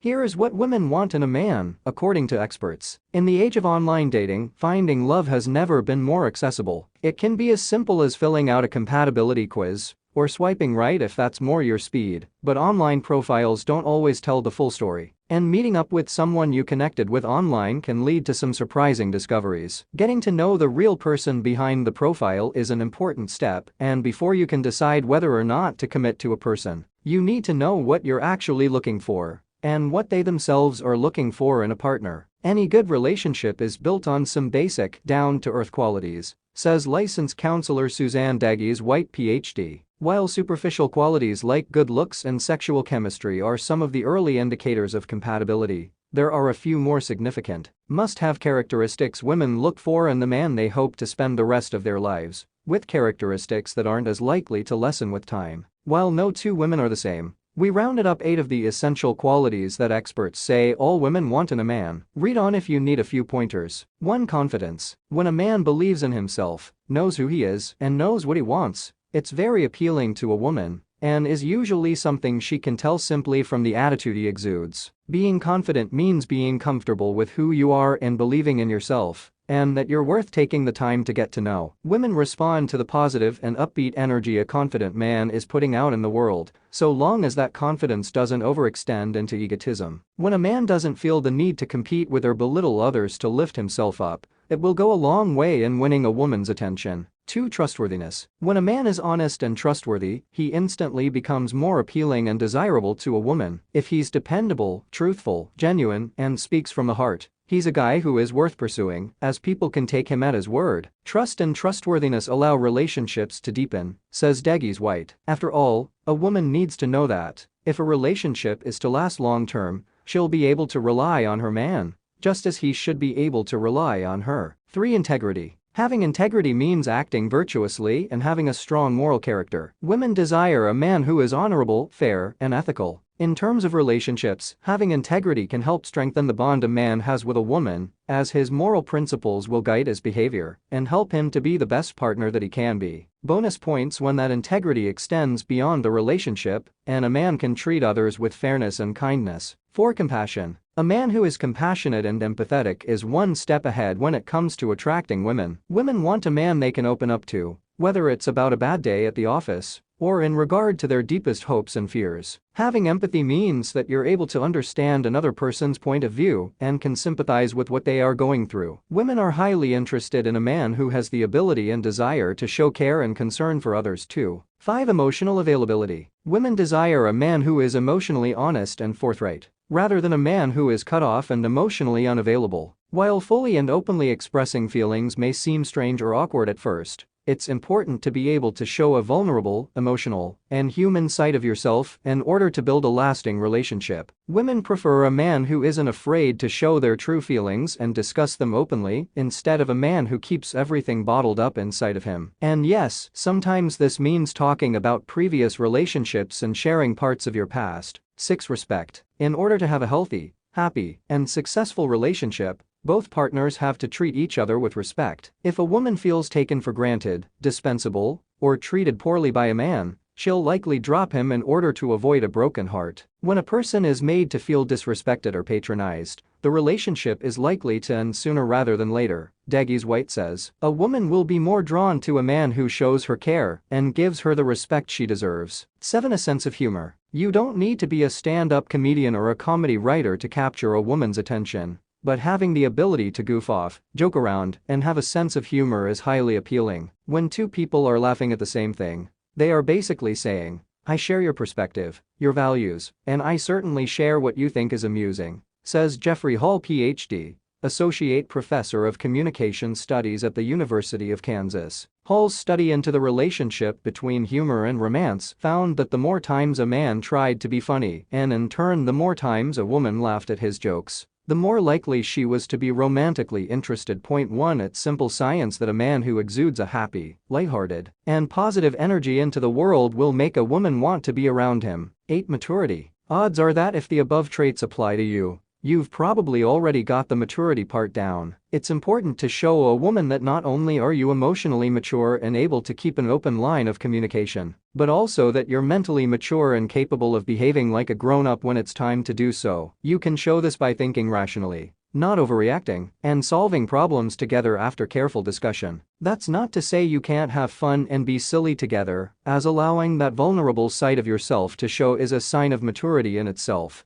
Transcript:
Here's what women want in a man, according to experts. In the age of online dating, finding love has never been more accessible. It can be as simple as filling out a compatibility quiz or swiping right if that's more your speed, but online profiles don't always tell the full story. And meeting up with someone you connected with online can lead to some surprising discoveries. Getting to know the real person behind the profile is an important step, and before you can decide whether or not to commit to a person, you need to know what you're actually looking for and what they themselves are looking for in a partner. Any good relationship is built on some basic, down-to-earth qualities, says licensed counselor Suzanne Dagies-White PhD. While superficial qualities like good looks and sexual chemistry are some of the early indicators of compatibility, there are a few more significant, must-have characteristics women look for in the man they hope to spend the rest of their lives with, characteristics that aren't as likely to lessen with time. While no two women are the same, we rounded up 8 of the essential qualities that experts say all women want in a man. Read on if you need a few pointers. 1. Confidence. When a man believes in himself, knows who he is, and knows what he wants, it's very appealing to a woman and is usually something she can tell simply from the attitude he exudes. Being confident means being comfortable with who you are and believing in yourself, and that you're worth taking the time to get to know. Women respond to the positive and upbeat energy a confident man is putting out in the world, so long as that confidence doesn't overextend into egotism. When a man doesn't feel the need to compete with or belittle others to lift himself up, it will go a long way in winning a woman's attention. 2. Trustworthiness. When a man is honest and trustworthy, he instantly becomes more appealing and desirable to a woman. If he's dependable, truthful, genuine, and speaks from the heart, he's a guy who is worth pursuing, as people can take him at his word. Trust and trustworthiness allow relationships to deepen, says Dagies-White. After all, a woman needs to know that, if a relationship is to last long-term, she'll be able to rely on her man, just as he should be able to rely on her. 3. Integrity. Having integrity means acting virtuously and having a strong moral character. Women desire a man who is honorable, fair, and ethical. In terms of relationships, having integrity can help strengthen the bond a man has with a woman, as his moral principles will guide his behavior and help him to be the best partner that he can be. Bonus points when that integrity extends beyond the relationship and a man can treat others with fairness and kindness. 4. Compassion. A man who is compassionate and empathetic is one step ahead when it comes to attracting women. Women want a man they can open up to, whether it's about a bad day at the office or in regard to their deepest hopes and fears. Having empathy means that you're able to understand another person's point of view and can sympathize with what they are going through. Women are highly interested in a man who has the ability and desire to show care and concern for others too. 5. Emotional availability. Women desire a man who is emotionally honest and forthright, rather than a man who is cut off and emotionally unavailable. While fully and openly expressing feelings may seem strange or awkward at first, it's important to be able to show a vulnerable, emotional, and human side of yourself in order to build a lasting relationship. Women prefer a man who isn't afraid to show their true feelings and discuss them openly, instead of a man who keeps everything bottled up inside of him. And yes, sometimes this means talking about previous relationships and sharing parts of your past. 6. Respect. In order to have a healthy, happy, and successful relationship, both partners have to treat each other with respect. If a woman feels taken for granted, dispensable, or treated poorly by a man, she'll likely drop him in order to avoid a broken heart. When a person is made to feel disrespected or patronized, the relationship is likely to end sooner rather than later. Dagies-White says, a woman will be more drawn to a man who shows her care and gives her the respect she deserves. 7. A sense of humor. You don't need to be a stand-up comedian or a comedy writer to capture a woman's attention, but having the ability to goof off, joke around, and have a sense of humor is highly appealing. When two people are laughing at the same thing, they are basically saying, I share your perspective, your values, and I certainly share what you think is amusing, says Jeffrey Hall PhD, Associate Professor of Communication Studies at the University of Kansas. Hall's study into the relationship between humor and romance found that the more times a man tried to be funny, and in turn the more times a woman laughed at his jokes, the more likely she was to be romantically interested. 1. It's simple science that a man who exudes a happy, lighthearted, and positive energy into the world will make a woman want to be around him. 8. Maturity. Odds are that if the above traits apply to you, You've probably already got the maturity part down. It's important to show a woman that not only are you emotionally mature and able to keep an open line of communication, but also that you're mentally mature and capable of behaving like a grown-up when it's time to do so. You can show this by thinking rationally, not overreacting, and solving problems together after careful discussion. That's not to say you can't have fun and be silly together, as allowing that vulnerable side of yourself to show is a sign of maturity in itself.